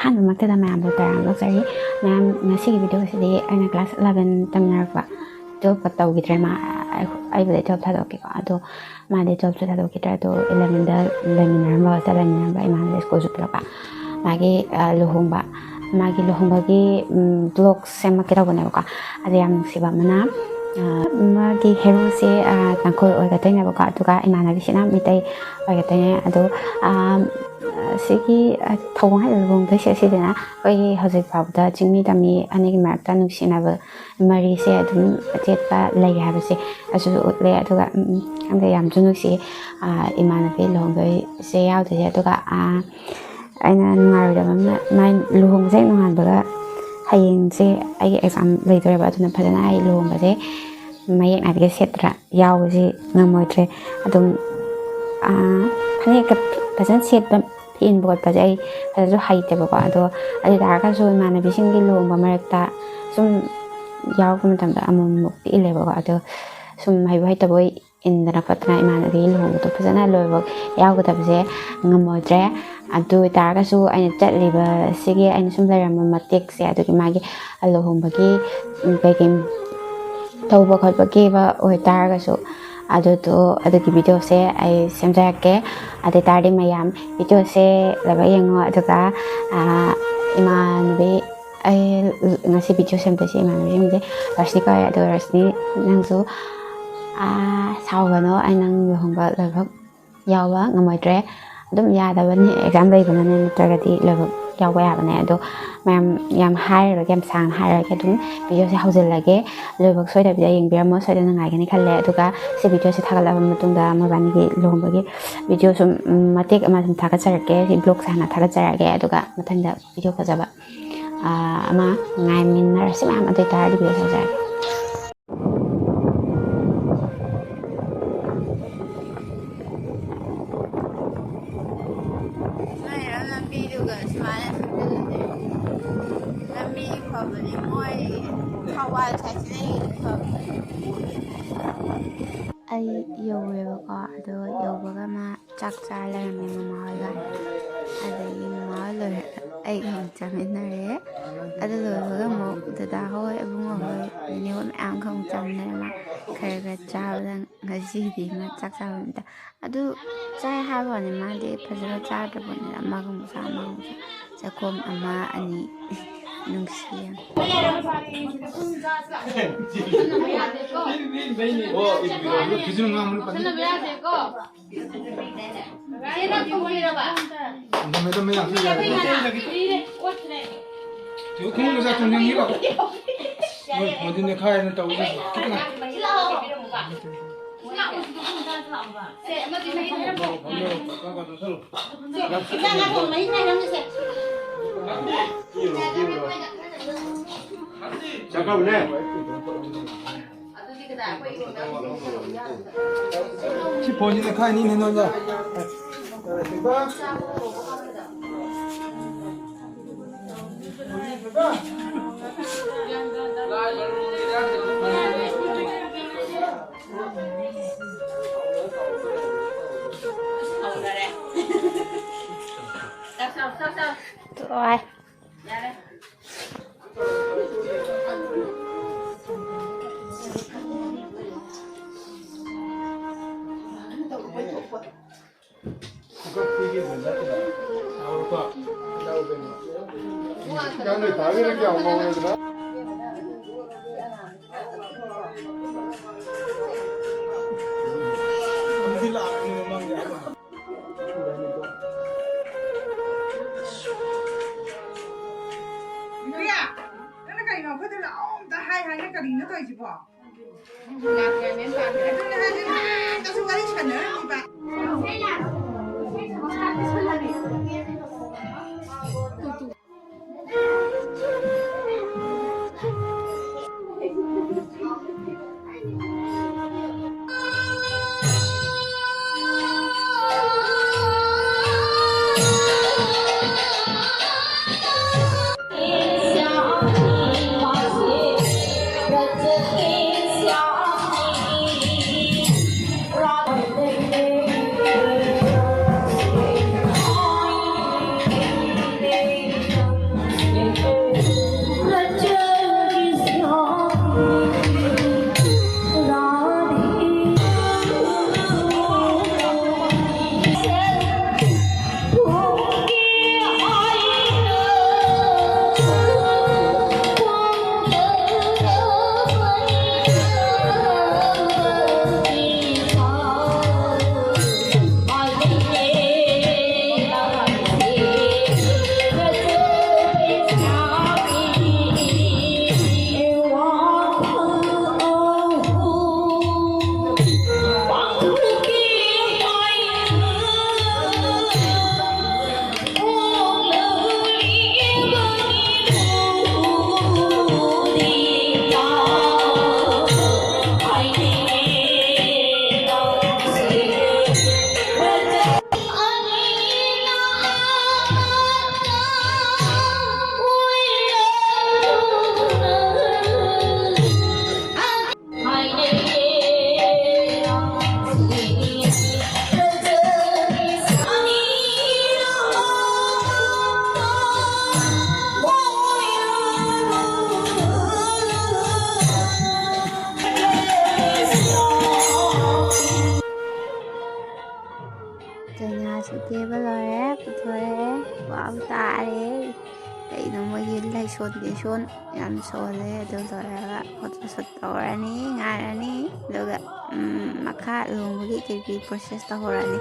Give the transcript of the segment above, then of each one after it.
ꯑꯍꯥꯟꯕꯃꯛꯇꯗ ꯃꯌꯥꯝꯕꯨ ꯇꯔꯥꯝ ꯂꯧꯖꯔꯤ ꯃꯌꯥꯝ ꯉꯁꯤꯒꯤ ꯚꯤꯗꯤꯑꯣꯁꯤꯗꯤ ꯑꯩꯅ ꯀ꯭ꯂꯥꯁ 11 ꯇꯝꯅꯔꯛꯄ 12 ꯇꯧꯈꯤꯗ꯭ꯔꯦ ꯃꯥ ꯑꯩꯕꯨꯗꯤ 12 ꯊꯥꯗꯣꯛꯀꯦꯀꯣ ꯑꯗꯣ ꯃꯥꯗꯤ 12ꯁꯨ ꯊꯥꯗꯣꯛꯈꯤꯗ꯭ꯔꯦ ꯑꯗꯣ 11ꯗ ꯂꯩꯃꯤꯟꯅꯔꯝꯕ ꯍꯣꯁꯇꯦꯜ ꯂꯩꯃꯤꯟꯅꯔꯝꯕ ꯏꯃꯥꯟꯅꯕꯤ ꯁ꯭ꯀꯨꯜꯁꯨ ꯄꯨꯜꯂꯛꯄ ꯃꯥꯒꯤ ꯂꯨꯍꯣꯡꯕ ꯃꯥꯒꯤ ꯂꯨꯍꯣꯡꯕꯒꯤ ꯕ꯭ꯂꯣꯛ ꯁꯦꯝꯃꯛꯀꯦ ꯇꯧꯕꯅꯦꯕꯀꯣ ꯑꯗꯣ ꯌꯥꯝ ꯅꯨꯡꯁꯤꯕ ꯑꯃꯅ ꯃꯥꯒꯤ ꯍꯦꯔꯣꯁꯦ ꯇꯥꯡꯈꯨꯜ ꯑꯣꯏꯒꯗꯣꯏꯅꯦꯕꯀꯣ ꯑꯗꯨꯒ ꯏꯃꯥꯟꯅꯕꯤꯁꯤꯅ ꯃꯩꯇꯩ ꯑꯣꯏꯒꯗꯣꯏꯅꯦ ꯑꯗꯣ ꯁꯤꯒꯤ ꯊꯧꯑꯣꯡ ꯍꯥꯏꯗꯤ ꯂꯨꯍꯣꯡꯗꯣꯏꯁꯦ ꯁꯤꯗꯅ ꯑꯩꯈꯣꯏꯒꯤ ꯍꯧꯖꯤꯛ ꯐꯥꯎꯕꯗ ꯆꯤꯡꯃꯤ ꯇꯝꯃꯤ ꯑꯅꯤꯒꯤ ꯃꯔꯛꯇ ꯅꯨꯡꯁꯤꯅꯕ ꯃꯔꯤꯁꯦ ꯑꯗꯨꯝ ꯑꯆꯦꯠꯄ ꯂꯩ ꯍꯥꯏꯕꯁꯦ ꯑꯁꯤꯁꯨ ꯎꯠꯂꯦ ꯑꯗꯨꯒ ꯈꯪꯗꯦ ꯌꯥꯝꯁꯨ ꯅꯨꯡꯁꯤ ꯏꯃꯥꯟꯅꯕꯤ ꯂꯨꯍꯣꯡꯗꯣꯏꯁꯦ ꯌꯥꯎꯗꯣꯏꯁꯦ ꯑꯗꯨꯒ ꯑꯩꯅ ꯅꯨꯡꯉꯥꯏꯔꯣꯏꯗꯕ ꯑꯃꯅ ꯃꯥꯏ ꯂꯨꯍꯣꯡꯕꯁꯦ ꯍꯦꯛ ꯅꯣꯡꯉꯥꯟꯕꯒ ꯍꯌꯦꯡꯁꯦ ꯑꯩꯒꯤ ꯑꯦꯛꯖꯥꯝ ꯂꯩꯗꯣꯔꯦꯕ ꯑꯗꯨꯅ ꯐꯖꯅ ꯑꯩ ꯂꯨꯍꯣꯡꯕꯁꯦ ꯃꯌꯦꯛ ꯅꯥꯏꯕꯤꯒ ꯁꯦꯠꯇ꯭ꯔꯥ ꯌꯥꯎꯕꯁꯤ ꯉꯝꯃꯣꯏꯗ꯭ꯔꯦ ꯑꯗꯨꯝ ꯐꯅꯦꯛꯀ ꯐꯖꯅ ꯁꯦꯠꯄ ꯐꯤ ꯏꯟꯕ ꯈꯣꯠꯄꯁꯦ ꯑꯩ ꯐꯖꯅꯁꯨ ꯍꯩꯇꯦꯕꯀோ ꯑꯗꯣ ꯑꯗꯨ ꯇꯥꯔꯒꯁꯨ ꯏꯃꯥꯟꯅꯕꯤꯁꯤꯡꯒꯤ ꯂꯨꯍꯣꯡꯕ ꯃꯔꯛꯇ ꯁꯨꯝ ꯌꯥꯎꯔꯛꯄ ꯃꯇꯝꯗ ꯑꯃꯨꯛꯃꯨꯛꯇꯤ ꯏꯜꯂꯦꯕꯀꯣ ꯑꯗꯣ ꯁꯨꯝ ꯍꯩꯕ ꯍꯩꯇꯕꯣꯏ ꯏꯟꯗꯅ ꯈꯣꯠꯇꯅ ꯏꯃꯥꯟꯅꯕꯤꯒꯤ ꯂꯨꯍꯣꯡꯕꯗꯣ ꯐꯖꯅ ꯂꯣꯏꯕ ꯌꯥꯎꯒꯗꯕꯁꯦ ꯉꯝꯃꯣꯏꯗ꯭ꯔꯦ ꯑꯗꯨ ꯑꯣꯏꯇꯥꯔꯒꯁꯨ ꯑꯩꯅ ꯆꯠꯂꯤꯕ ꯁꯤꯒꯤ ꯑꯩꯅ ꯁꯨꯝ ꯂꯩꯔꯝꯕ ꯃꯇꯦꯛꯁꯦ ꯑꯗꯨꯒꯤ ꯃꯥꯒꯤ ꯂꯨꯍꯣꯡꯕꯒꯤ ꯀꯩꯀꯩ ꯇꯧꯕ ꯈꯣꯠꯄ ꯀꯦꯕ ꯑꯣꯏꯇꯥꯔꯒꯁꯨ ꯑꯗꯨꯒꯤ ꯚꯤꯗꯤꯑꯣꯁꯦ ꯑꯩ ꯁꯦꯝꯖꯔꯛꯀꯦ ꯑꯗꯨ ꯑꯣꯏꯇꯥꯔꯗꯤ ꯃꯌꯥꯝ ꯚꯤꯗꯤꯑꯣꯁꯦ ꯂꯣꯏꯅ ꯌꯦꯡꯉꯣ ꯑꯗꯨꯒ ꯏꯃꯥꯟꯅꯕꯤ ꯑꯩ ꯉꯁꯤ ꯚꯤꯗꯤꯑꯣ ꯁꯦꯝꯗꯣꯏꯁꯦ ꯏꯃꯥꯟꯅꯕꯤꯁꯤꯡꯁꯦ ꯔꯁꯅꯤ ꯀꯧꯋꯦ ꯑꯗꯨꯒ ꯔꯁꯅꯤ ꯅꯪꯁꯨ ꯁꯥꯎꯒꯅꯣ ꯑꯩ ꯅꯪ ꯂꯨꯍꯣꯡꯕ ꯂꯣꯏꯕ ꯌꯥꯎꯕ ꯉꯝꯃꯣꯏꯗ꯭ꯔꯦ ꯑꯗꯨꯝ ꯌꯥꯗꯕꯅꯤ ꯑꯦꯛꯖꯥꯝ ꯂꯩꯕꯅꯅꯦ ꯅꯠꯇ꯭ꯔꯒꯗꯤ ꯂꯣꯏꯕ ꯌꯥꯎꯕ ꯌꯥꯕꯅꯦ ꯑꯗꯣ ꯃꯌꯥꯝ ꯌꯥꯝ ꯍꯥꯏꯔꯔꯣꯏꯒꯦ ꯌꯥꯝ ꯁꯥꯡꯅ ꯍꯥꯏꯔꯒꯦ ꯑꯗꯨꯝ ꯚꯤꯗꯤꯑꯣꯁꯦ ꯍꯧꯖꯤꯜꯂꯒꯦ ꯂꯣꯏꯕ ꯁꯣꯏꯗꯕꯤꯗ ꯌꯦꯡꯕꯤꯔꯝꯃꯣ ꯁꯣꯏꯗꯅ ꯅꯨꯡꯉꯥꯏꯒꯅꯤ ꯈꯜꯂꯦ ꯑꯗꯨꯒ ꯁꯤ ꯚꯤꯗꯤꯑꯣꯁꯦ ꯊꯥꯒꯠꯂꯕ ꯃꯇꯨꯡꯗ ꯃꯣꯏꯕꯥꯅꯤꯒꯤ ꯂꯨꯍꯣꯡꯕꯒꯤ ꯚꯤꯗꯤꯑꯣ ꯁꯨꯝ ꯃꯇꯦꯛ ꯑꯃ ꯁꯨꯝ ꯊꯥꯒꯠꯆꯔꯛꯀꯦ ꯁꯤ ꯕ꯭ꯂꯣꯛꯁꯦ ꯍꯥꯟꯅ ꯊꯥꯒꯠꯆꯔꯛꯑꯒꯦ ꯑꯗꯨꯒ ꯃꯊꯪꯗ ꯚꯤꯗꯤꯑꯣ ꯐꯖꯕ ꯑꯃ ꯉꯥꯏꯃꯤꯟꯅꯔꯁꯤ ꯃꯌꯥꯝ ꯑꯗꯨ ꯑꯣꯏꯇꯥꯔꯗꯤ ꯚꯤꯗꯤꯑꯣ ꯍꯧꯖꯔꯛꯑꯒꯦ ꯂꯝꯕꯤꯗꯨꯒ ꯁꯨꯃꯥꯏꯅ ꯂꯝꯕꯤ ꯐꯕꯗꯤ ꯃꯣꯏ ꯊꯧꯕꯥꯜ ꯁꯥꯏꯠꯁꯤꯅ ꯐꯕꯅꯤ ꯑꯩ ꯌꯧꯋꯦꯕꯀꯣ ꯑꯗꯣ ꯌꯧꯕꯒ ꯃꯥ ꯆꯥꯛ ꯆꯥꯔ ꯂꯩꯔꯝꯃꯦ ꯃꯃꯥ ꯍꯣꯏꯒ ꯑꯗꯒꯤ ꯃꯃꯥ ꯍꯣꯏ ꯂꯣꯏꯔꯦ ꯑꯩꯒ ꯑꯃꯨꯛ ꯆꯥꯃꯤꯟꯅꯔꯦ ꯑꯗꯨ ꯂꯣꯏꯕꯒ ꯑꯃꯨꯛ ꯗꯗꯥ ꯍꯣꯏ ꯏꯕꯨꯡꯉꯣ ꯍꯣꯏ ꯅꯦꯅꯦ ꯍꯣꯏ ꯃꯌꯥꯝꯒ ꯑꯃꯨꯛ ꯆꯥꯃꯤꯟꯅꯔꯦ ꯃꯥ ꯈꯔ ꯈꯔ ꯆꯥꯕꯗ ꯉꯁꯤꯗꯤ ꯃꯥ ꯆꯥꯛ ꯆꯥꯕ ꯅꯨꯃꯤꯠꯇ ꯑꯗꯨ ꯆꯥꯏ ꯍꯥꯏꯕ ꯋꯥꯅꯤ ꯃꯥꯗꯤ ꯐꯖꯅ ꯆꯥꯗ꯭ꯔꯕꯅꯤꯅ ꯑꯃꯒ ꯑꯃꯨꯛ ꯆꯥ ꯑꯃꯒ ꯑꯃꯨꯛ ꯆꯥ ꯆꯥꯛꯈꯣꯝ ꯑꯃ ꯑꯅꯤ ꯅꯨꯡꯁꯤ ꯌꯥꯝ 폰이나 카니 내놓자. rồi ꯇꯥꯔꯦ ꯀꯩꯅꯣ ꯃꯣꯏꯒꯤ ꯂꯩꯁꯣꯟ ꯌꯥꯝ ꯁꯣꯜꯂꯦ ꯑꯗꯨ ꯂꯣꯏꯔꯒ ꯐꯣꯇꯣ ꯁꯨꯠ ꯇꯧꯔꯅꯤ ꯉꯥꯏꯔꯅꯤ ꯑꯗꯨꯒ ꯃꯈꯥ ꯂꯨꯍꯣꯡꯕꯒꯤ ꯀꯩ process ꯇꯧꯍꯧꯔꯅꯤ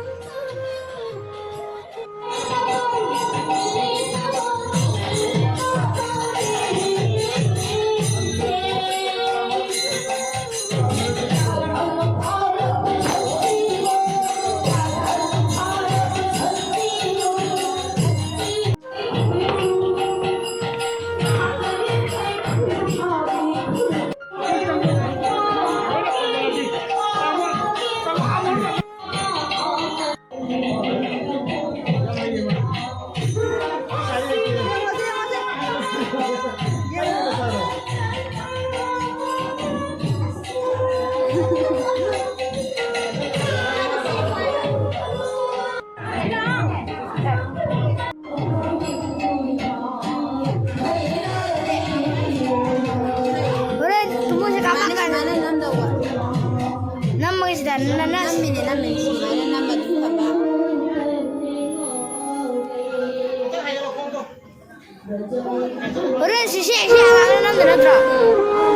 Orang sisi anak nam dan atra.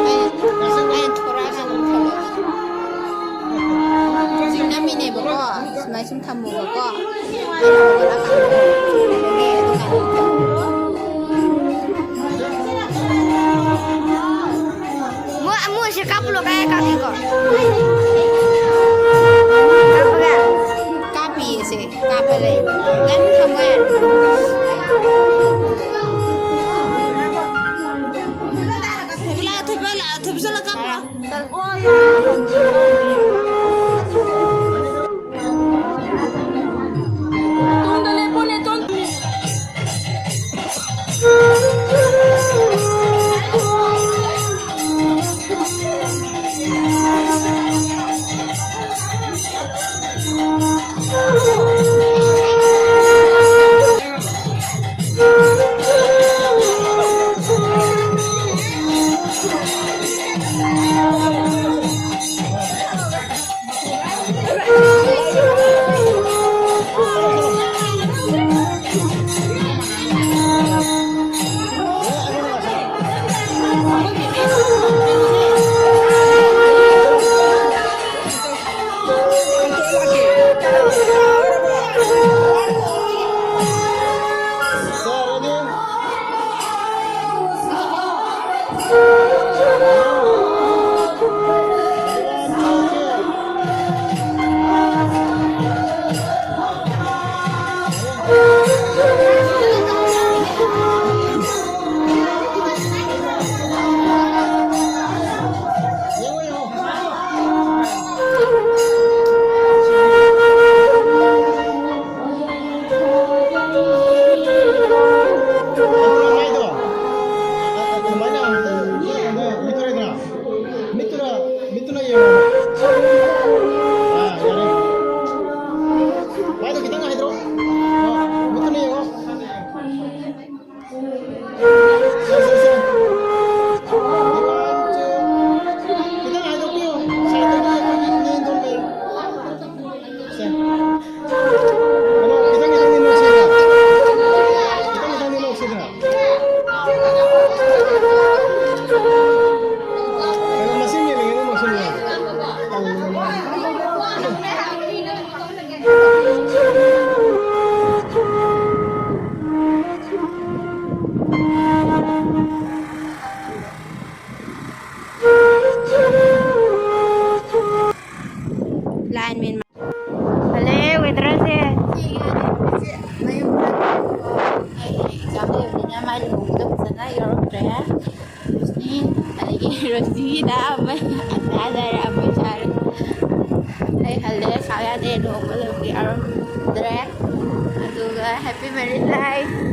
Ayat thora kan thora. Sing nam ini bako, semai sum thamu bako. Mu sikap lo kayak kaki kok. Kapi sih, kapi lagi. Dan kemudian. Happy married life.